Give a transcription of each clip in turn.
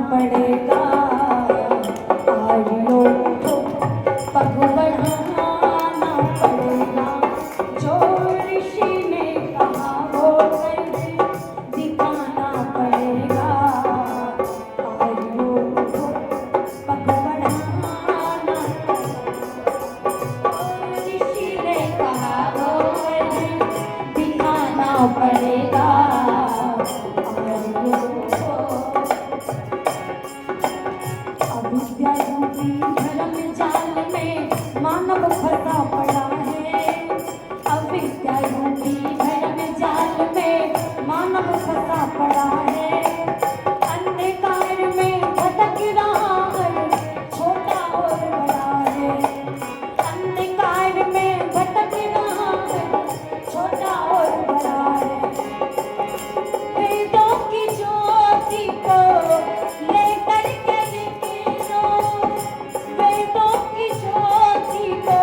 पड़ेगा। आर्यों को पग बढ़ाना पड़ेगा। जो ऋषि ने कहा वो करके दिखाना पड़ेगा। आर्यों को पग बढ़ाना, ऋषि ने कहा वो करके दिखाना पड़ेगा। अविद्या रूपी धर्म जाल में मानव फंसा पड़ा है। अविद्या रूपी धर्म जाल में मानव फंसा पड़ा है। अंधकार में भटक रहा है, छोटा और बड़ा है। अंधकार में भटक रहा है, छोटा और बड़ा है। वेदों की ज्योति को लेकर के निकलो, वेदों की ज्योति को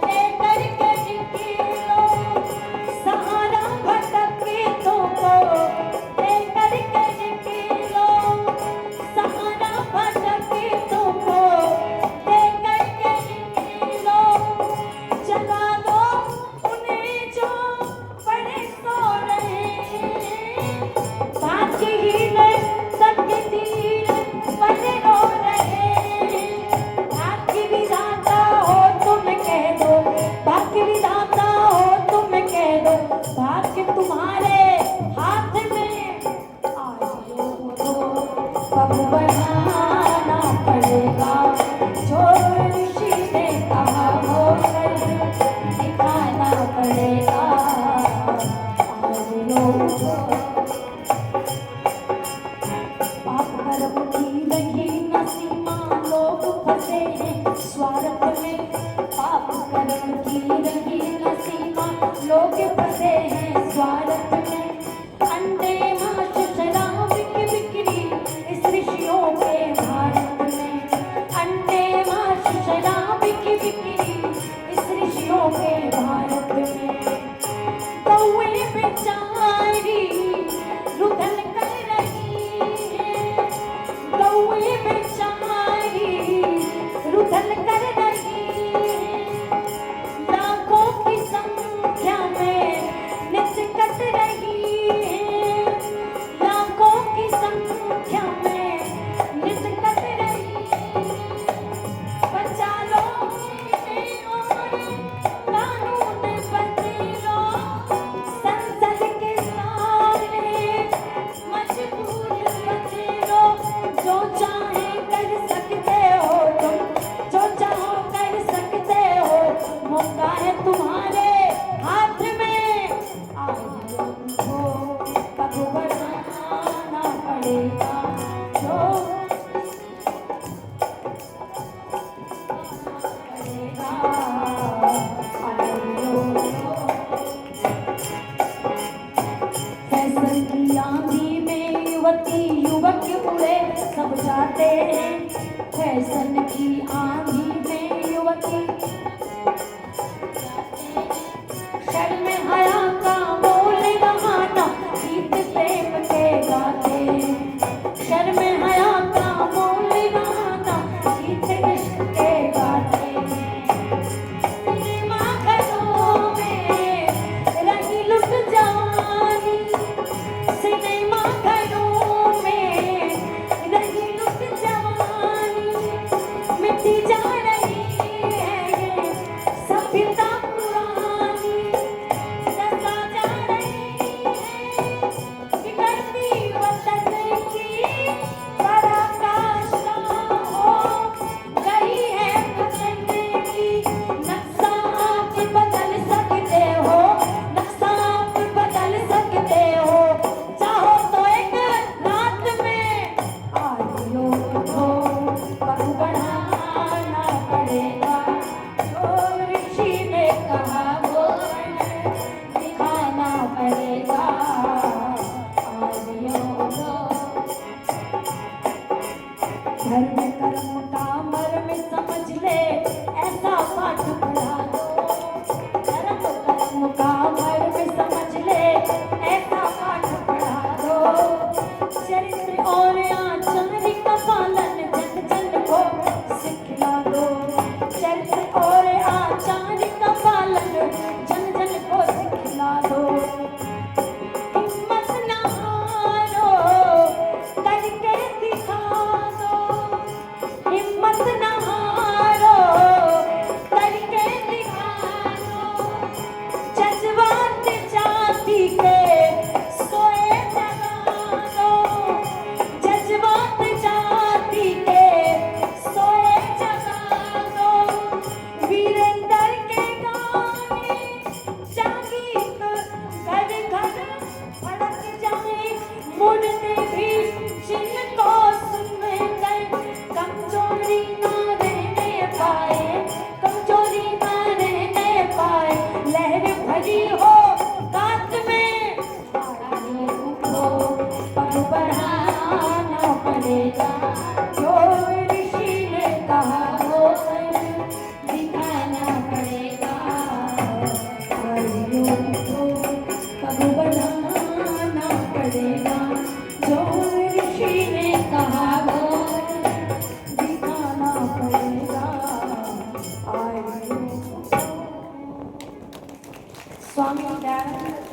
लेकर के निकलो। सहारा भटकितों को लेकर के निकलो, सहारा भटकितों को लेकर के निकलो। जगा दो उन्हें जो बड़े सो रहे हैं। भाग्यहीन सत्यधीर बड़े रो रहे हैं। भाग्य विधाता हो तुम कह दो, भाग्य विधाता हो तुम कह दो। भाग्य तुम्हारे हाथ में। आर्यों को पग बढ़ाना पड़ेगा। जो ऋषि ने कहा वो करके दिखाना पड़ेगा। आर्यों को पाप कर्म की रही न सीमा, लोग फंसे हैं स्वार्थ में। पाप कर्म की रही न सीमा, लोग फंसे हैं स्वार्थ में। अंडे मांस शराब की बिक्री इस ऋषियों के भारत में। अंडे मांस शराब की बिक्री इस ऋषियों के भारत में। कौए बेचारी रुदन कर रही है। कौए बेचारी रुदन कर रही है। लाखों की संख्या में नित्य कट रही है। लाखों की संख्या में नित्य कट रही है। बचा लो इन्हें और कानून बदलो। संसद के सामने मजबूर बदलो। जो चाहे कर सकते हो तुम, जो चाहो कर सकते हो। मौका है तुम्हारे हाथ में। आर्यों को पग बढ़ाना पड़ेगा। जो पड़ेगा। आर्यों को फैशन की आंधी में युवती युवक उड़े सब जाते हैं। फैशन की आंधी में युवती शर्म हया का बोल रहाना गीत प्रेम के गाते। शर्म हया का बोल रहाना गीत इश्क के गाते। सिनेमा घरों में रही लुट जवानी। सिनेमा घरों में रही लुट जवानी। मिटती जा रही है पड़ेगा, जो ऋषि ने कहा वो दिखाना पड़ेगा। आए स्वामी दयानंद